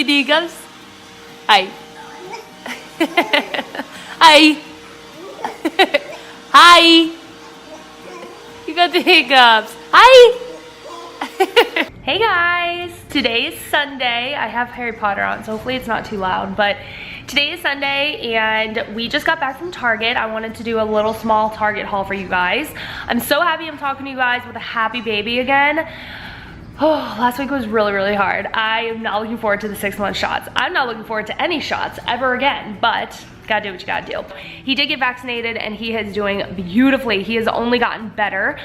got the hiccups? Hi. Hi. Hi. You got the hiccups. Hi. Hey guys. Today is Sunday. I have Harry Potter on, so hopefully it's not too loud, but today is Sunday and we just got back from Target. I wanted to do a little small Target haul for you guys. I'm so happy I'm talking to you guys with a happy baby again. Oh, last week was really, really hard. I am not looking forward to the 6-month shots. I'm not looking forward to any shots ever again, but gotta do what you gotta do. He did get vaccinated and he is doing beautifully. He has only gotten better.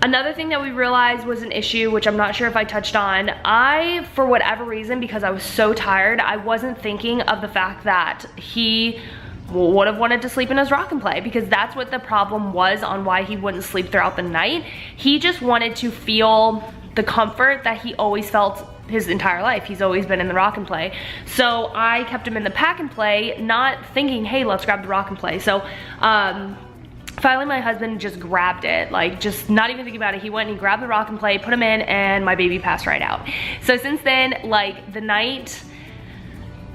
Another thing that we realized was an issue, which I'm not sure if I touched on, for whatever reason, because I was so tired, I wasn't thinking of the fact that he would have wanted to sleep in his rock and play, because that's what the problem was on why he wouldn't sleep throughout the night. He just wanted to feel the comfort that he always felt his entire life. He's always been in the rock and play. So I kept him in the pack and play, not thinking, hey, let's grab the rock and play. So finally my husband just grabbed it, like just not even thinking about it. He went and he grabbed the rock and play, put him in, and my baby passed right out. So since then, like the night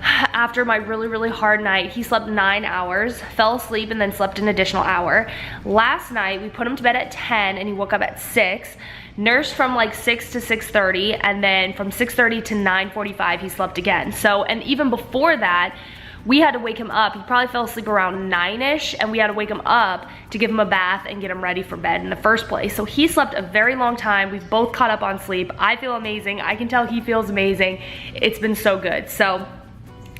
after my really, really hard night, he slept 9 hours, fell asleep, and then slept an additional hour. Last night, we put him to bed at 10 and he woke up at 6. Nursed from like 6 to 6:30, and then from 6:30 to 9:45 he slept again. So, and even before that, we had to wake him up. He probably fell asleep around 9-ish, and we had to wake him up to give him a bath and get him ready for bed in the first place. So he slept a very long time. We've both caught up on sleep. I feel amazing. I can tell he feels amazing. It's been so good. So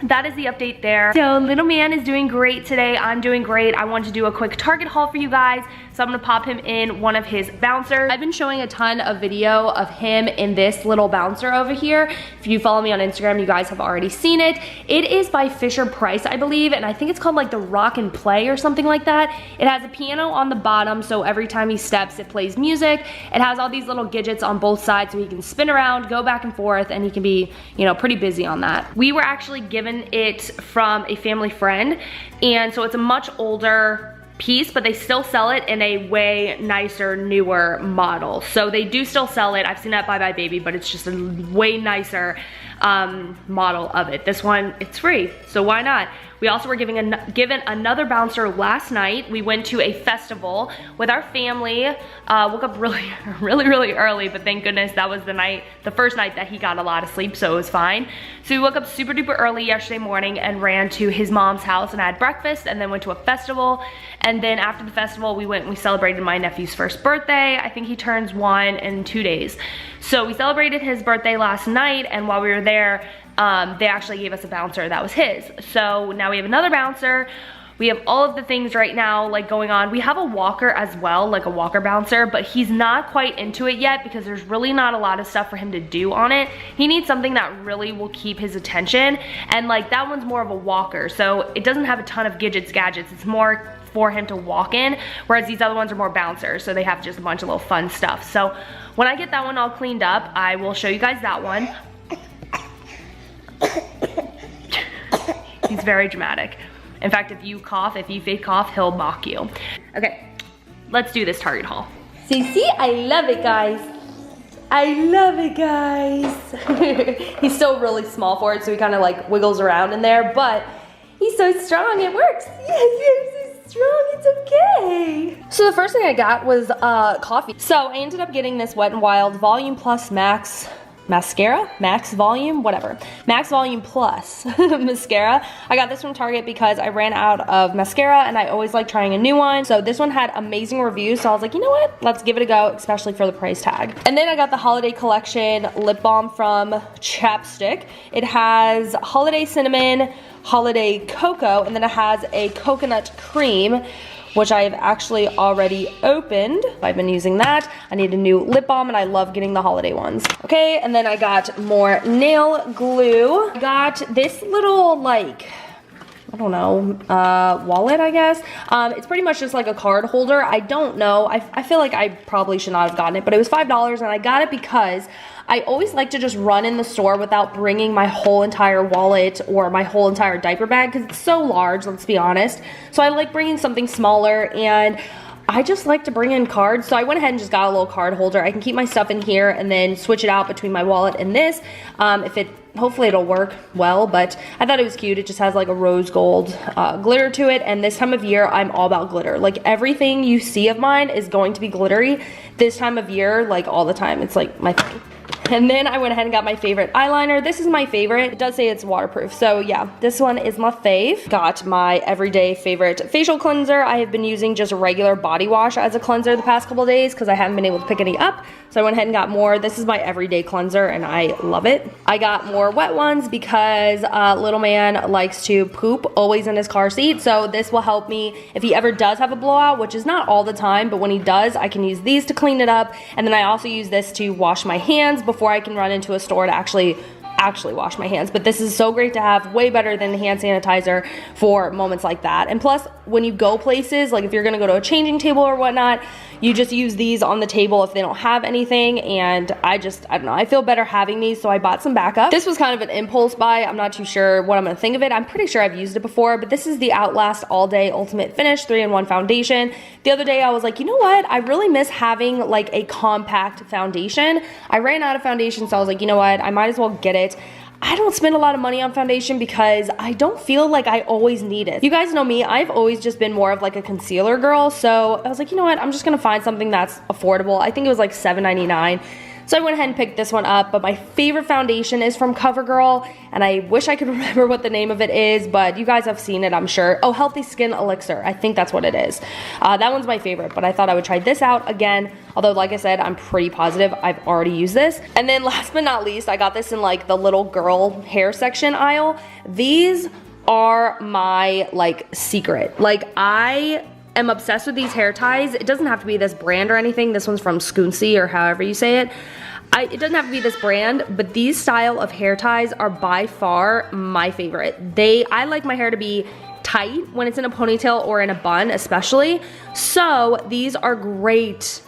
that is the update there. So little man is doing great today. I'm doing great. I wanted to do a quick Target haul for you guys. So I'm gonna pop him in one of his bouncers. I've been showing a ton of video of him in this little bouncer over here. If you follow me on Instagram, you guys have already seen it. It is by Fisher-Price, I believe, and I think it's called like the Rock and Play or something like that. It has a piano on the bottom, so every time he steps, it plays music. It has all these little gadgets on both sides so he can spin around, go back and forth, and he can be, you know, pretty busy on that. We were actually given it from a family friend, and so it's a much older piece, but they still sell it in a way nicer, newer model. So they do still sell it. I've seen that Bye Baby, but it's just a way nicer model of it. This one, it's free, so why not? We also were given another bouncer last night. We went to a festival with our family. Woke up really, really early, but thank goodness that was the first night that he got a lot of sleep, so it was fine. So we woke up super duper early yesterday morning and ran to his mom's house and had breakfast, and then went to a festival. And then after the festival, we went and we celebrated my nephew's first birthday. I think he turns 1 in 2 days. So we celebrated his birthday last night, and while we were there, they actually gave us a bouncer that was his. So now we have another bouncer. We have all of the things right now like going on. We have a walker as well, like a walker bouncer, but he's not quite into it yet because there's really not a lot of stuff for him to do on it. He needs something that really will keep his attention, and like that one's more of a walker, so it doesn't have a ton of gadgets. It's more for him to walk in, whereas these other ones are more bouncers, so they have just a bunch of little fun stuff. So when I get that one all cleaned up, I will show you guys that one. He's very dramatic. In fact, if you cough, if you fake cough, he'll mock you. Okay, let's do this Target haul. See, I love it, guys. I love it, guys. He's still really small for it, so he kind of like wiggles around in there, but he's so strong, it works. Yes, he's strong, it's okay. So the first thing I got was coffee. So I ended up getting this Wet n Wild Volume Plus Max mascara, max volume, whatever, max volume plus mascara. I got this from Target because I ran out of mascara and I always like trying a new one. So this one had amazing reviews, so I was like, you know what, let's give it a go, especially for the price tag. And then I got the holiday collection lip balm from Chapstick. It has holiday cinnamon, holiday cocoa, and then it has a coconut cream, which I have actually already opened. I've been using that. I need a new lip balm, and I love getting the holiday ones. Okay, and then I got more nail glue. I got this little, like, I don't know, wallet, I guess. It's pretty much just like a card holder. I don't know. I feel like I probably should not have gotten it, but it was $5, and I got it because I always like to just run in the store without bringing my whole entire wallet or my whole entire diaper bag because it's so large, let's be honest. So I like bringing something smaller, and I just like to bring in cards, so I went ahead and just got a little card holder. I can keep my stuff in here and then switch it out between my wallet and this. Hopefully it'll work well, but I thought it was cute. It just has like a rose gold glitter to it, and this time of year, I'm all about glitter. Like everything you see of mine is going to be glittery this time of year, like all the time. It's like my thing. And then I went ahead and got my favorite eyeliner. This is my favorite. It does say it's waterproof. So yeah, this one is my fave. Got my everyday favorite facial cleanser. I have been using just a regular body wash as a cleanser the past couple days because I haven't been able to pick any up. So I went ahead and got more. This is my everyday cleanser and I love it. I got more wet ones because little man likes to poop always in his car seat. So this will help me if he ever does have a blowout, which is not all the time, but when he does, I can use these to clean it up. And then I also use this to wash my hands before I can run into a store to actually wash my hands. But this is so great to have, way better than hand sanitizer for moments like that. And plus, when you go places, like if you're gonna go to a changing table or whatnot, you just use these on the table if they don't have anything. And I don't know, I feel better having these, so I bought some backup. This was kind of an impulse buy. I'm not too sure what I'm gonna think of it. I'm pretty sure I've used it before, but this is the Outlast All Day Ultimate Finish 3-in-1 foundation. The other day I was like, you know what? I really miss having like a compact foundation. I ran out of foundation, so I was like, you know what? I might as well get it. I don't spend a lot of money on foundation because I don't feel like I always need it. You guys know me, I've always just been more of like a concealer girl, so I was like, you know what, I'm just gonna find something that's affordable. I think it was like $7.99. So I went ahead and picked this one up, but my favorite foundation is from CoverGirl, and I wish I could remember what the name of it is, but you guys have seen it, I'm sure. Oh, Healthy Skin Elixir, I think that's what it is. That one's my favorite, but I thought I would try this out again, although like I said, I'm pretty positive I've already used this. And then last but not least, I got this in like the little girl hair section aisle. These are my like secret. Like I am obsessed with these hair ties. It doesn't have to be this brand or anything. This one's from Scoonsy or however you say it. It doesn't have to be this brand, but these style of hair ties are by far my favorite. I like my hair to be tight when it's in a ponytail or in a bun especially. So these are great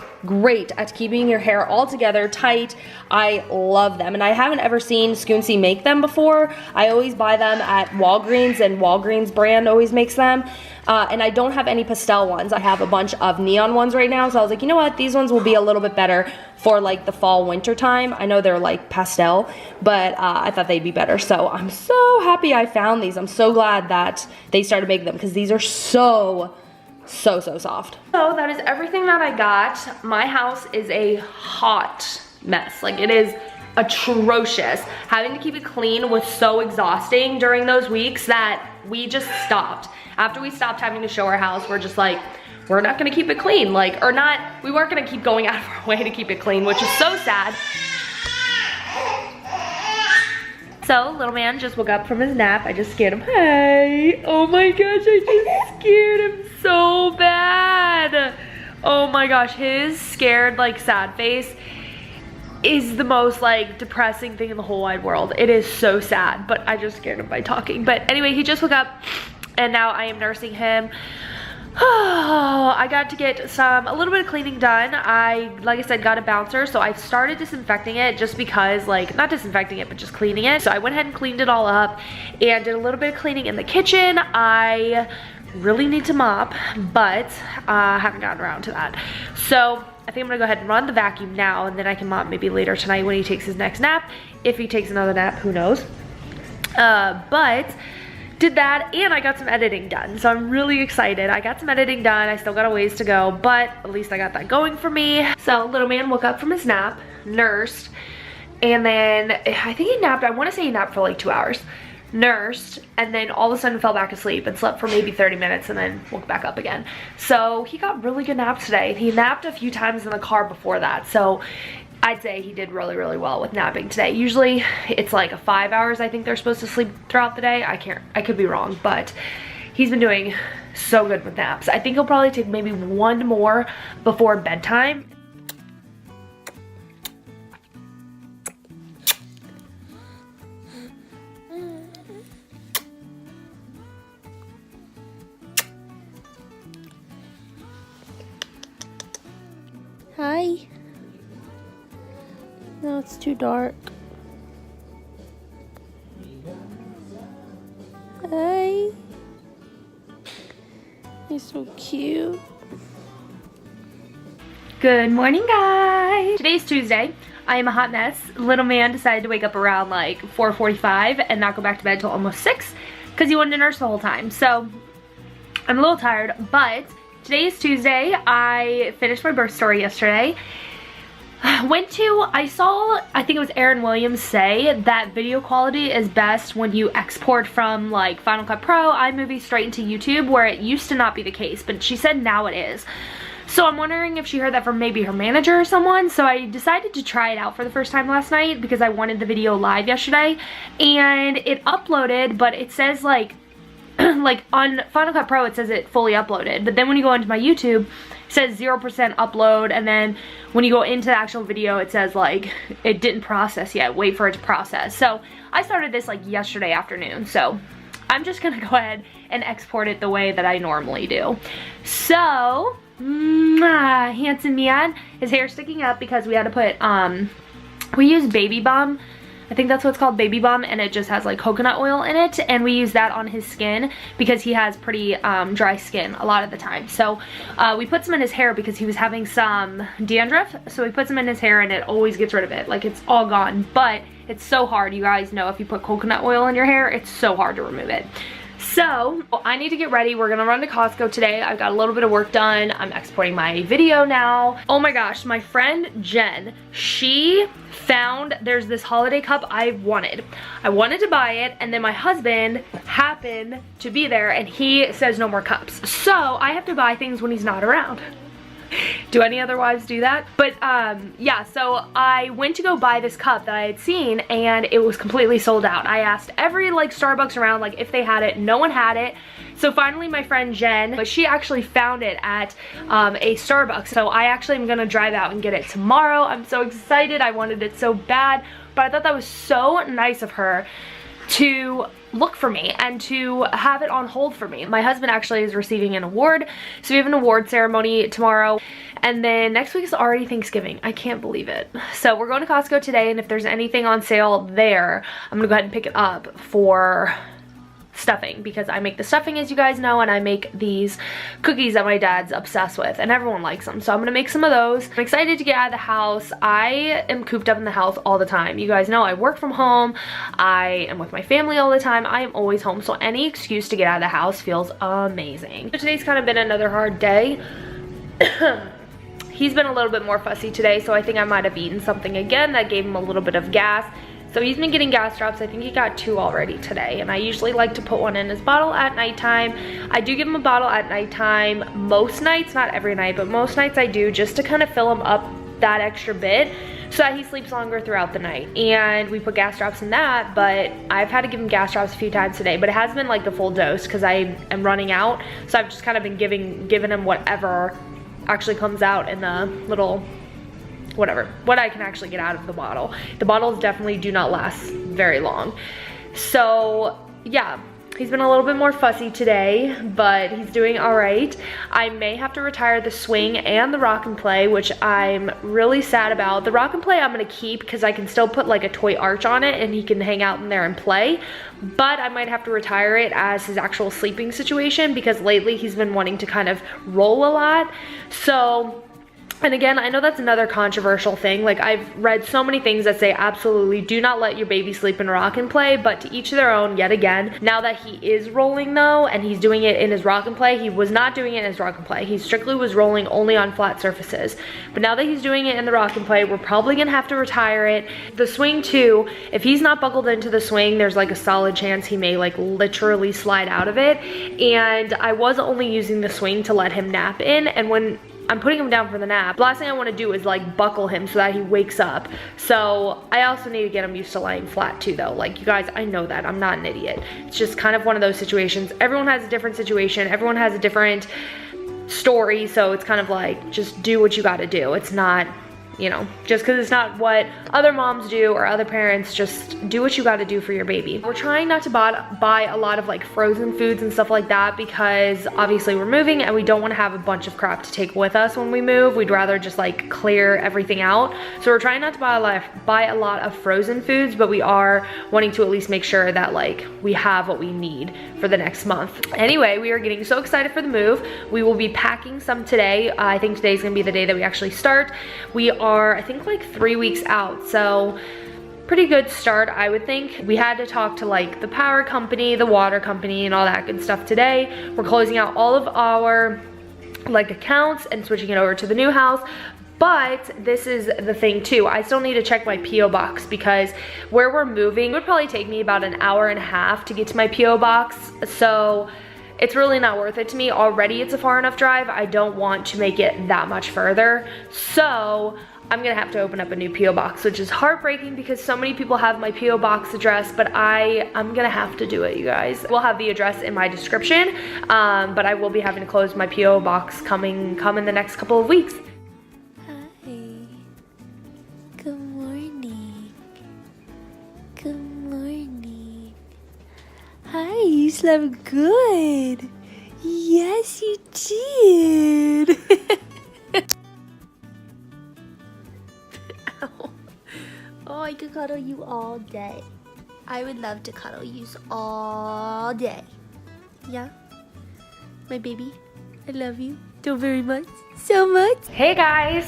at keeping your hair all together tight. I love them, and I haven't ever seen Scoonsy make them before. I always buy them at Walgreens, and Walgreens brand always makes them. And I don't have any pastel ones. I have a bunch of neon ones right now, so I was like, you know what, these ones will be a little bit better for like the fall winter time. I know they're like pastel, but I thought they'd be better. So I'm so happy I found these. I'm so glad that they started making them because these are so soft. So that is everything that I got. My house is a hot mess. Like it is atrocious. Having to keep it clean was so exhausting during those weeks that we just stopped. After we stopped having to show our house, we're just like, we're not gonna keep it clean. Like, or not, we weren't gonna keep going out of our way to keep it clean, which is so sad. So, little man just woke up from his nap. I just scared him. Hey, oh my gosh, I just scared him so bad. Oh my gosh, his scared, like, sad face is the most, like, depressing thing in the whole wide world. It is so sad, but I just scared him by talking. But anyway, he just woke up, and now I am nursing him. I got to get a little bit of cleaning done. Like I said, got a bouncer, so I started disinfecting it just because, like, not disinfecting it, but just cleaning it. So I went ahead and cleaned it all up and did a little bit of cleaning in the kitchen. I really need to mop, but I haven't gotten around to that. So I think I'm gonna go ahead and run the vacuum now, and then I can mop maybe later tonight when he takes his next nap. If he takes another nap, who knows? But did that, and I got some editing done, so I'm really excited. I got some editing done. I still got a ways to go, but at least I got that going for me. So little man woke up from his nap, nursed, and then I think he napped, I want to say he napped for like 2 hours, nursed, and then all of a sudden fell back asleep and slept for maybe 30 minutes and then woke back up again. So he got really good naps today. He napped a few times in the car before that, so I'd say he did really, really well with napping today. Usually it's like 5 hours I think they're supposed to sleep throughout the day. I could be wrong, but he's been doing so good with naps. I think he'll probably take maybe one more before bedtime. Hi. No, it's too dark. Hi. He's so cute. Good morning, guys. Today's Tuesday. I am a hot mess. Little man decided to wake up around like 4:45 and not go back to bed till almost 6 because he wanted to nurse the whole time. So I'm a little tired, but today is Tuesday. I finished my birth story yesterday. I saw, I think it was Aaron Williams say that video quality is best when you export from like Final Cut Pro, iMovie straight into YouTube, where it used to not be the case, but she said now it is. So I'm wondering if she heard that from maybe her manager or someone. So I decided to try it out for the first time last night because I wanted the video live yesterday, and it uploaded, but it says like like on Final Cut Pro it says it fully uploaded, but then when you go into my YouTube it says 0% upload, and then when you go into the actual video it says like it didn't process yet, wait for it to process. So I started this like yesterday afternoon, so I'm just gonna go ahead and export it the way that I normally do. So handsome man, his hair sticking up because we had to put we use baby balm. I think that's what it's called, baby balm, and it just has like coconut oil in it, and we use that on his skin because he has pretty dry skin a lot of the time. So we put some in his hair because he was having some dandruff, so we put some in his hair and it always gets rid of it, like it's all gone. But it's so hard, you guys know, if you put coconut oil in your hair, it's so hard to remove it. So I need to get ready. We're gonna run to Costco today. I've got a little bit of work done. I'm exporting my video now. Oh my gosh, my friend Jen, she found there's this holiday cup I wanted. I wanted to buy it, and then my husband happened to be there and he says no more cups. So I have to buy things when he's not around. Do any other wives do that? But yeah, so I went to go buy this cup that I had seen and it was completely sold out. I asked every like Starbucks around like if they had it. No one had it. So finally my friend Jen, but she actually found it at a Starbucks. So I actually am gonna drive out and get it tomorrow. I'm so excited. I wanted it so bad, but I thought that was so nice of her to look for me and to have it on hold for me. My husband actually is receiving an award, so we have an award ceremony tomorrow, and then next week is already Thanksgiving. I can't believe it. So we're going to Costco today, and if there's anything on sale there, I'm gonna go ahead and pick it up for stuffing, because I make the stuffing, as you guys know, and I make these cookies that my dad's obsessed with and everyone likes them, so I'm gonna make some of those. I'm excited to get out of the house. I am cooped up in the house all the time. You guys know I work from home, I am with my family all the time, I am always home, so any excuse to get out of the house feels amazing. So today's kind of been another hard day. He's been a little bit more fussy today, so I think I might have eaten something again that gave him a little bit of gas. So he's been getting gas drops. I think he got 2 already today, and I usually like to put one in his bottle at nighttime. I do give him a bottle at nighttime most nights, not every night, but most nights I do, just to kind of fill him up that extra bit so that he sleeps longer throughout the night. And we put gas drops in that, but I've had to give him gas drops a few times today, but it hasn't been like the full dose because I am running out. So I've just kind of been giving him whatever actually comes out in the little whatever, what I can actually get out of the bottle. The bottles definitely do not last very long. So yeah, he's been a little bit more fussy today, but he's doing all right. I may have to retire the swing and the rock and play, which I'm really sad about. The rock and play I'm gonna keep because I can still put like a toy arch on it and he can hang out in there and play, but I might have to retire it as his actual sleeping situation because lately he's been wanting to kind of roll a lot. So, and again, I know that's another controversial thing. Like, I've read so many things that say absolutely do not let your baby sleep in rock and play, but to each their own yet again. Now that he is rolling though, and he's doing it in his rock and play, he was not doing it in his rock and play. He strictly was rolling only on flat surfaces. But now that he's doing it in the rock and play, we're probably gonna have to retire it. The swing too, if he's not buckled into the swing, there's like a solid chance he may like literally slide out of it. And I was only using the swing to let him nap in, and when I'm putting him down for the nap, the last thing I want to do is like buckle him so that he wakes up. So I also need to get him used to laying flat too though. Like, you guys, I know that, I'm not an idiot. It's just kind of one of those situations. Everyone has a different situation, everyone has a different story, so it's kind of like, just do what you gotta do. It's not you know, just because it's not what other moms do or other parents, just do what you got to do for your baby. We're trying not to buy a lot of like frozen foods and stuff like that because obviously we're moving and we don't want to have a bunch of crap to take with us when we move. We'd rather just like clear everything out. So we're trying not to buy a lot of frozen foods, but we are wanting to at least make sure that like we have what we need for the next month. Anyway, we are getting so excited for the move. We will be packing some today. I think today's gonna be the day that we actually start. We are, I think, like 3 weeks out, so pretty good start, I would think. We had to talk to like the power company, the water company, and all that good stuff today. We're closing out all of our like accounts and switching it over to the new house. But this is the thing too, I still need to check my P.O. box because where we're moving, it would probably take me about an hour and a half to get to my P.O. box. So it's really not worth it to me. Already it's a far enough drive. I don't want to make it that much further. So I'm gonna have to open up a new P.O. box, which is heartbreaking because so many people have my P.O. box address, but I'm gonna have to do it, you guys. We'll have the address in my description, but I will be having to close my P.O. box come in the next couple of weeks. Hi. Good morning. Good morning. Hi, you slept good. Yes, you did. Oh, I could cuddle you all day. I would love to cuddle you all day. Yeah? My baby, I love you so very much. So much. Hey guys,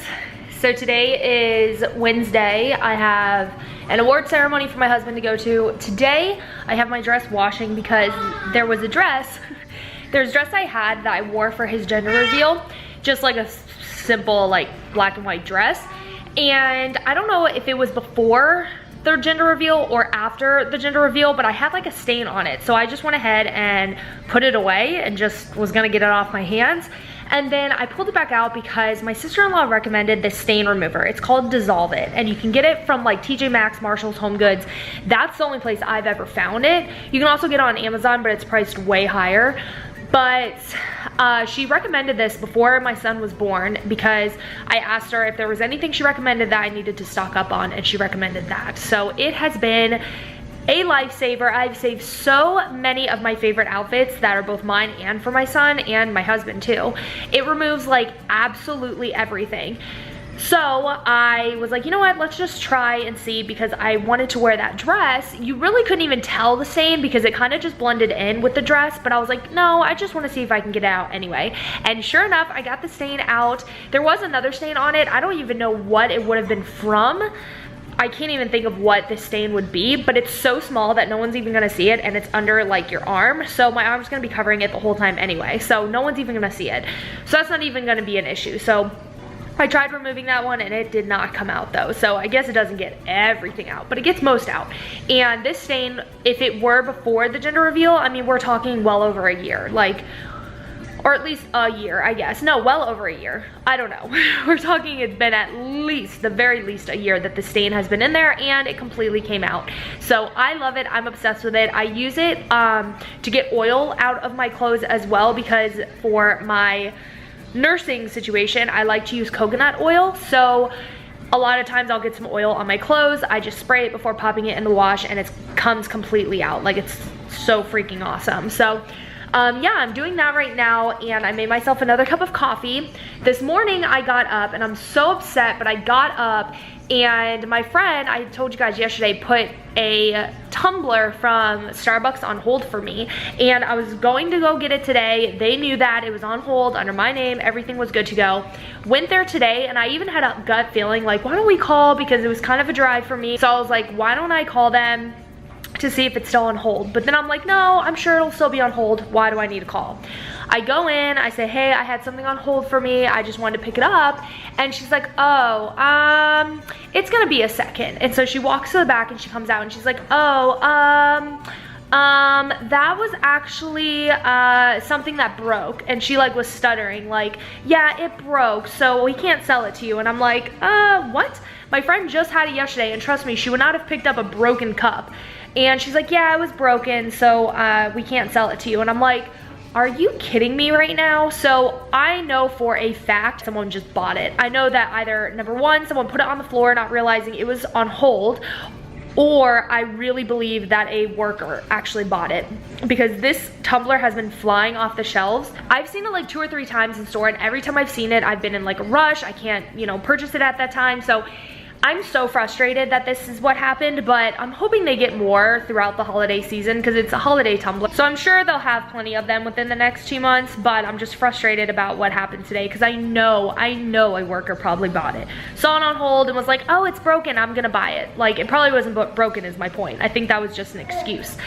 so today is Wednesday. I have an award ceremony for my husband to go to. Today, I have my dress washing because there was a dress. There's a dress I had that I wore for his gender reveal. Just like a simple like black and white dress. And I don't know if it was before the gender reveal or after the gender reveal, but I had like a stain on it. So I just went ahead and put it away and just was gonna get it off my hands. And then I pulled it back out because my sister-in-law recommended this stain remover. It's called Dissolve It, and you can get it from like TJ Maxx, Marshall's, Home Goods. That's the only place I've ever found it. You can also get it on Amazon, but it's priced way higher. But she recommended this before my son was born because I asked her if there was anything she recommended that I needed to stock up on, and she recommended that. So it has been a lifesaver. I've saved so many of my favorite outfits that are both mine and for my son and my husband too. It removes like absolutely everything. So I was like, you know what, let's just try and see, because I wanted to wear that dress. You really couldn't even tell the stain because it kind of just blended in with the dress, but I was like, no, I just want to see if I can get it out anyway. And sure enough, I got the stain out. There was another stain on it. I don't even know what it would have been from. I can't even think of what the stain would be, but it's so small that no one's even gonna see it, and it's under like your arm. So my arm's gonna be covering it the whole time anyway. So no one's even gonna see it. So that's not even gonna be an issue. So I tried removing that one and it did not come out though. So I guess it doesn't get everything out, but it gets most out. And this stain, if it were before the gender reveal, I mean, we're talking well over a year, like, or at least a year, I guess. No, well over a year. I don't know. We're talking it's been at least, the very least a year that the stain has been in there, and it completely came out. So I love it. I'm obsessed with it. I use it to get oil out of my clothes as well, because for my nursing situation, I like to use coconut oil. So a lot of times I'll get some oil on my clothes. I just spray it before popping it in the wash, and it comes completely out. Like, it's so freaking awesome. So yeah, I'm doing that right now, and I made myself another cup of coffee. This morning I got up, and I'm so upset, but I got up, and my friend, I told you guys yesterday, put a tumbler from Starbucks on hold for me, and I was going to go get it today. They knew that. It was on hold under my name. Everything was good to go. Went there today, and I even had a gut feeling like, why don't we call, because it was kind of a drive for me. So I was like, why don't I call them to see if it's still on hold? But then I'm like, no, I'm sure it'll still be on hold. Why do I need to call? I go in, I say, hey, I had something on hold for me. I just wanted to pick it up. And she's like, oh, it's gonna be a second. And so she walks to the back and she comes out and she's like, oh, that was actually something that broke. And she like was stuttering, like, yeah, it broke, so we can't sell it to you. And I'm like, what? My friend just had it yesterday, and trust me, she would not have picked up a broken cup. And she's like, yeah, it was broken, so we can't sell it to you. And I'm like, Are you kidding me right now? So I know for a fact someone just bought it. I know that either, number one, someone put it on the floor not realizing it was on hold, or I really believe that a worker actually bought it, because this tumbler has been flying off the shelves. I've seen it like 2 or 3 times in store, and every time I've seen it, I've been in like a rush. I can't, you know, purchase it at that time. So I'm so frustrated that this is what happened, but I'm hoping they get more throughout the holiday season because it's a holiday tumbler. So I'm sure they'll have plenty of them within the next 2 months, but I'm just frustrated about what happened today because I know a worker probably bought it. Saw it on hold and was like, oh, it's broken, I'm gonna buy it. Like, it probably wasn't broken is my point. I think that was just an excuse.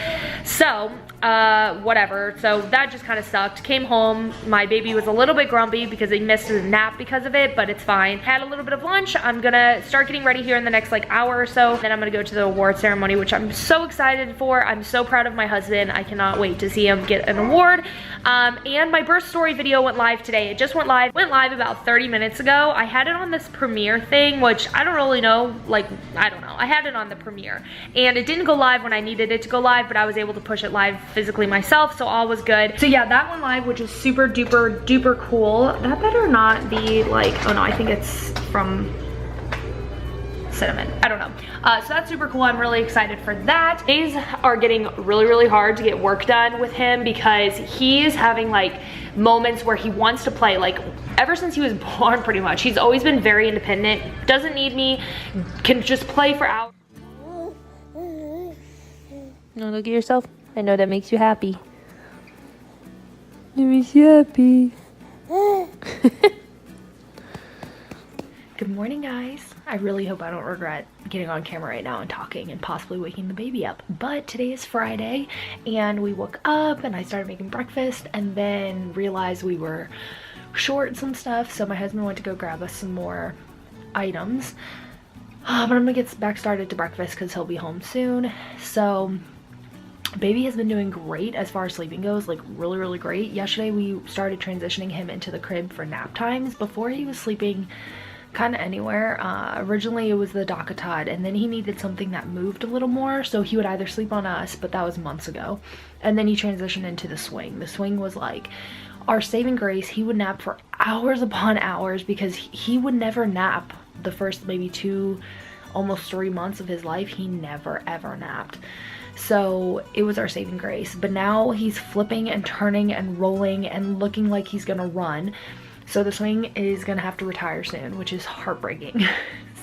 So, whatever. So that just kind of sucked. Came home, my baby was a little bit grumpy because he missed his nap because of it, but it's fine. Had a little bit of lunch. I'm gonna start getting ready here in the next like hour or so. Then I'm gonna go to the award ceremony, which I'm so excited for. I'm so proud of my husband. I cannot wait to see him get an award. And my birth story video went live today. It just went live about 30 minutes ago. I had it on this premiere thing, which I don't really know, like, I don't know. I had it on the premiere and it didn't go live when I needed it to go live, but I was able to push it live physically myself, so all was good. So yeah, that went live, which is super duper duper cool. That better not be like, oh no, I think it's from cinnamon, I don't know. So that's super cool. I'm really excited for that. Days are getting really hard to get work done with him because he's having like moments where he wants to play. Like ever since he was born, pretty much, he's always been very independent, doesn't need me, can just play for hours. No, look at yourself. I know that makes you happy. It makes you happy. Good morning, guys. I really hope I don't regret getting on camera right now and talking and possibly waking the baby up. But today is Friday and we woke up and I started making breakfast and then realized we were short some stuff. So my husband went to go grab us some more items. But I'm gonna get back started to breakfast because he'll be home soon. So baby has been doing great as far as sleeping goes, like really great. Yesterday we started transitioning him into the crib for nap times. Before he was sleeping kind of anywhere. Originally it was the DockATot, and then he needed something that moved a little more, so he would either sleep on us, but that was months ago, and then he transitioned into the swing. The swing was like our saving grace. He would nap for hours upon hours because he would never nap the first maybe 2, almost 3 months of his life. He never ever napped. So it was our saving grace. But now he's flipping and turning and rolling and looking like he's gonna run. So the swing is gonna have to retire soon, which is heartbreaking.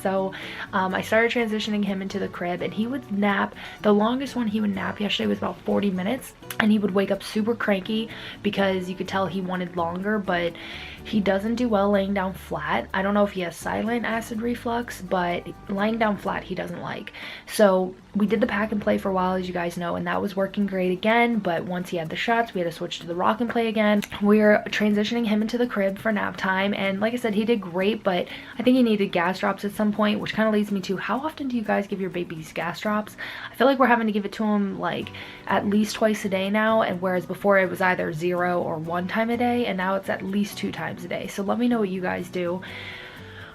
So I started transitioning him into the crib and he would nap. The longest one he would nap yesterday was about 40 minutes and he would wake up super cranky because you could tell he wanted longer, but he doesn't do well laying down flat. I don't know if he has silent acid reflux, but lying down flat he doesn't like. So we did the pack and play for a while, as you guys know, and that was working great again, but once he had the shots, we had to switch to the rock and play again. We're transitioning him into the crib for nap time, and like I said, he did great, but I think he needed gas drops at some point, which kind of leads me to, how often do you guys give your babies gas drops? I feel like we're having to give it to him like at least twice a day now, and whereas before it was either 0 or 1 time a day, and now it's at least 2 times a day. So let me know what you guys do.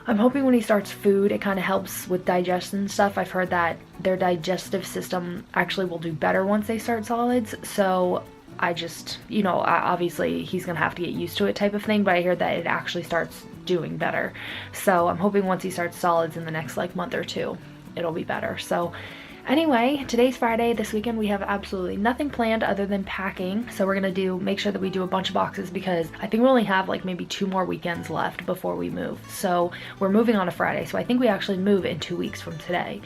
I'm hoping when he starts food, it kind of helps with digestion stuff. I've heard that their digestive system actually will do better once they start solids. So I just, you know, obviously he's gonna have to get used to it type of thing, but I hear that it actually starts doing better. So I'm hoping once he starts solids in the next like month or 2, it'll be better. So anyway, today's Friday. This weekend we have absolutely nothing planned other than packing. So we're gonna make sure that we do a bunch of boxes because I think we only have like maybe 2 more weekends left before we move. So we're moving on a Friday. So I think we actually move in 2 weeks from today,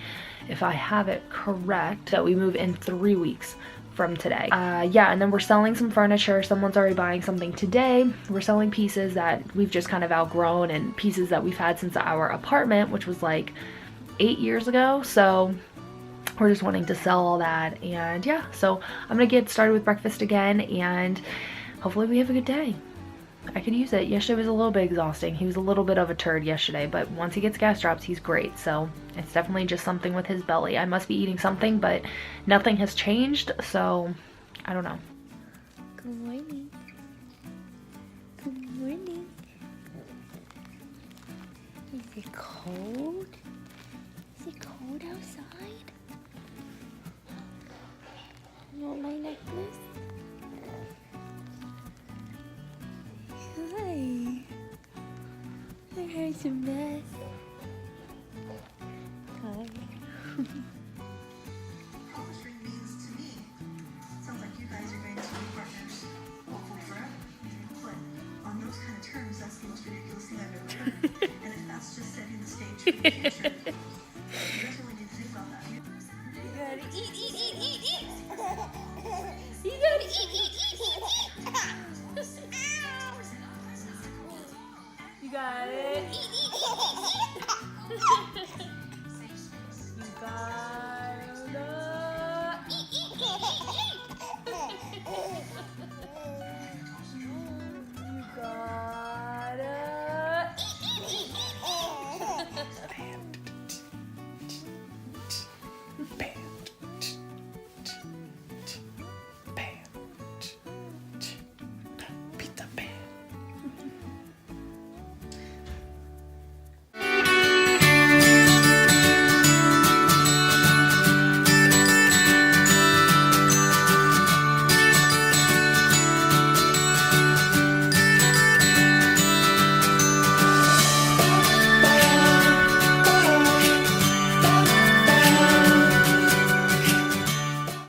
if I have it correct. So we move in 3 weeks from today. Yeah, and then we're selling some furniture. Someone's already buying something today. We're selling pieces that we've just kind of outgrown and pieces that we've had since our apartment, which was like 8 years ago. So we're just wanting to sell all that, and yeah, so I'm gonna get started with breakfast again and hopefully we have a good day. I could use it. Yesterday was a little bit exhausting. He was a little bit of a turd yesterday, but once he gets gas drops, he's great. So it's definitely just something with his belly. I must be eating something, but nothing has changed, so I don't know. Good morning. Good morning. Is it cold? Is it cold outside? You want my necklace? It's a mess. Hi. Polishing means to me. Sounds like you guys are going to be partners, hopefully forever. But on those kind of terms, that's the most ridiculous thing I've ever heard. And if that's just setting the stage for the future, you guys really need to think about that. You gotta eat. You gotta eat. You got it.